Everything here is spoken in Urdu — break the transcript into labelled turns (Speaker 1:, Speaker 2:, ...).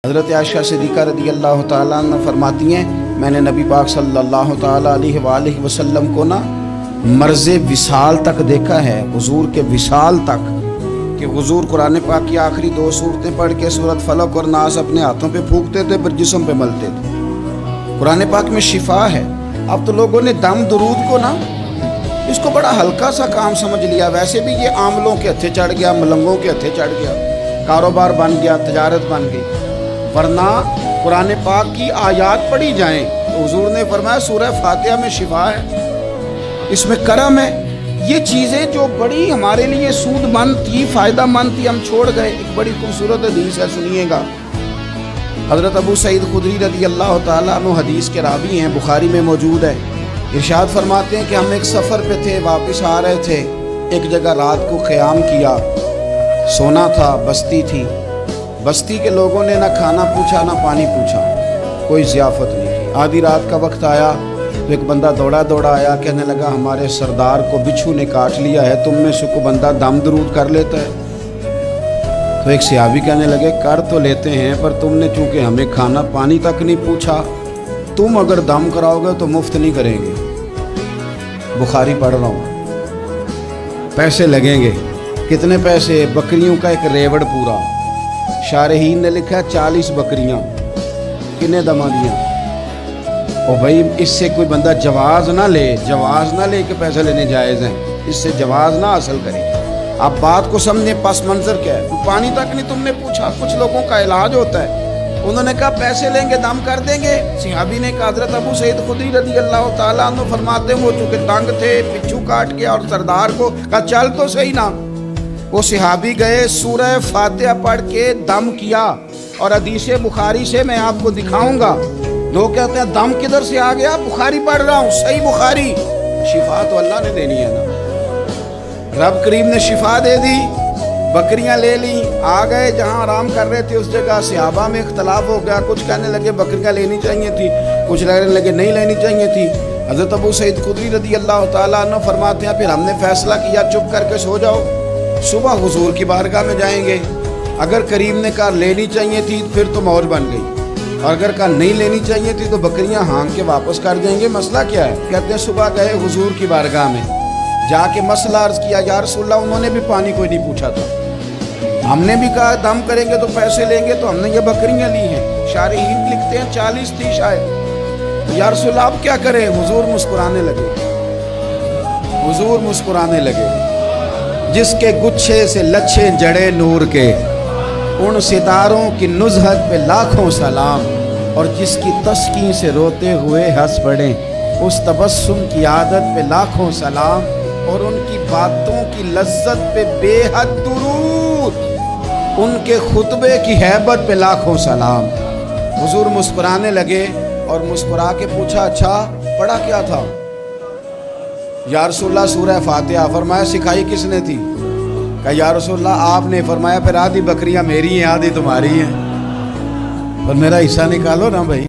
Speaker 1: حضرت عائشہ صدیقہ رضی اللہ تعالیٰ عنہ فرماتی ہیں میں نے نبی پاک صلی اللہ تعالیٰ علیہ وآلہ وسلم کو مرض وصال تک دیکھا ہے، حضور کے وصال تک، کہ حضور قرآن پاک کی آخری 2 سورتیں پڑھ کے سورۃ فلق اور ناس اپنے ہاتھوں پہ پھونکتے تھے، پھر جسم پہ ملتے تھے۔ قرآن پاک میں شفا ہے۔ اب تو لوگوں نے دم درود کو اس کو بڑا ہلکا سا کام سمجھ لیا۔ ویسے بھی یہ عاملوں کے ہتھے چڑھ گیا، ملنگوں کے ہتھے چڑھ گیا، کاروبار بن گیا، تجارت بن گئی۔ ورنہ قرآن پاک کی آیات پڑھی جائیں تو حضور نے فرمایا سورہ فاتحہ میں شفا ہے، اس میں کرم ہے۔ یہ چیزیں جو بڑی ہمارے لیے سود مند تھی، فائدہ مند تھی، ہم چھوڑ گئے۔ ایک بڑی خوبصورت حدیث ہے، سنیے گا۔ حضرت ابو سعید خدری رضی اللہ تعالیٰ عنہ حدیث کے راوی ہیں، بخاری میں موجود ہے۔ ارشاد فرماتے ہیں کہ ہم ایک سفر پہ تھے، واپس آ رہے تھے، ایک جگہ رات کو قیام کیا، سونا تھا، بستی تھی۔ بستی کے لوگوں نے نہ کھانا پوچھا نہ پانی پوچھا، کوئی ضیافت نہیں کی۔ آدھی رات کا وقت آیا تو ایک بندہ دوڑا آیا، کہنے لگا ہمارے سردار کو بچھو نے کاٹ لیا ہے، تم میں سے کوئی بندہ دم درود کر لیتا ہے؟ تو ایک صحابی کہنے لگے کر تو لیتے ہیں، پر تم نے چونکہ ہمیں کھانا پانی تک نہیں پوچھا، تم اگر دم کراؤ گے تو مفت نہیں کریں گے۔ بخاری پڑھ رہا ہوں، پیسے لگیں گے۔ کتنے پیسے؟ بکریوں کا ایک ریوڑ پورا۔ شارحین نے لکھا 40 بکریاں۔ کنے دما دیا؟ اور بھائی اس سے کوئی بندہ جواز نہ لے کہ پیسے لینے جائز ہیں، اس سے جواز نہ حاصل کرے۔ آپ بات کو سمجھیں، پس منظر کیا ہے؟ پانی تک نہیں تم نے پوچھا۔ کچھ لوگوں کا علاج ہوتا ہے، انہوں نے کہا پیسے لیں گے دم کر دیں گے۔ صحابی نے کہا حضرت ابو سعید خدری رضی اللہ تعالیٰ عنہ فرماتے ہیں وہ چونکہ تنگ تھے، پچھو کاٹ کے، اور سردار کو کہا چل تو صحیح نا۔ وہ صحابی گئے، سورہ فاتحہ پڑھ کے دم کیا، اور حدیث بخاری سے میں آپ کو دکھاؤں گا۔ لوگ کہتے ہیں دم کدھر سے آ گیا؟ بخاری پڑھ رہا ہوں، صحیح بخاری۔ شفا تو اللہ نے دینی ہے نا، رب کریم نے شفا دے دی۔ بکریاں لے لیں، آ گئے جہاں آرام کر رہے تھے اس جگہ۔ صحابہ میں اختلاف ہو گیا، کچھ کہنے لگے بکریاں لینی چاہیے تھی، کچھ کہنے لگے نہیں لینی چاہیے تھی۔ حضرت ابو سعید خدری رضی اللہ تعالیٰ عنہ فرماتے ہیں پھر ہم نے فیصلہ کیا چپ کر کے سو جاؤ، صبح حضور کی بارگاہ میں جائیں گے۔ اگر کریم نے کہا لینی چاہیے تھی پھر تو موج بن گئی، اور اگر کہا نہیں لینی چاہیے تھی تو بکریاں ہانگ کے واپس کر دیں گے۔ مسئلہ کیا ہے؟ کہتے ہیں صبح گئے حضور کی بارگاہ میں، جا کے مسئلہ عرض کیا، یا رسول اللہ انہوں نے بھی پانی کوئی نہیں پوچھا تھا، ہم نے بھی کہا دم کریں گے تو پیسے لیں گے، تو ہم نے یہ بکریاں لی ہیں۔ شارحین لکھتے ہیں 40 تھی شاید۔ یا رسول اللہ اب کیا کریں؟ حضور مسکرانے لگے۔ جس کے گچھے سے لچھے جڑے نور کے، ان ستاروں کی نزہت پہ لاکھوں سلام، اور جس کی تسکین سے روتے ہوئے ہنس پڑے، اس تبسم کی عادت پہ لاکھوں سلام، اور ان کی باتوں کی لذت پہ بے حد درود، ان کے خطبے کی ہیبت پہ لاکھوں سلام۔ حضور مسکرانے لگے اور مسکرا کے پوچھا اچھا پڑھا کیا تھا؟ یا رسول اللہ سورہ فاتحہ۔ فرمایا سکھائی کس نے تھی؟ کہا یا رسول اللہ آپ نے۔ فرمایا پھر آدھی بکریاں میری ہیں آدھی تمہاری ہیں، اور میرا حصہ نکالو نا بھائی۔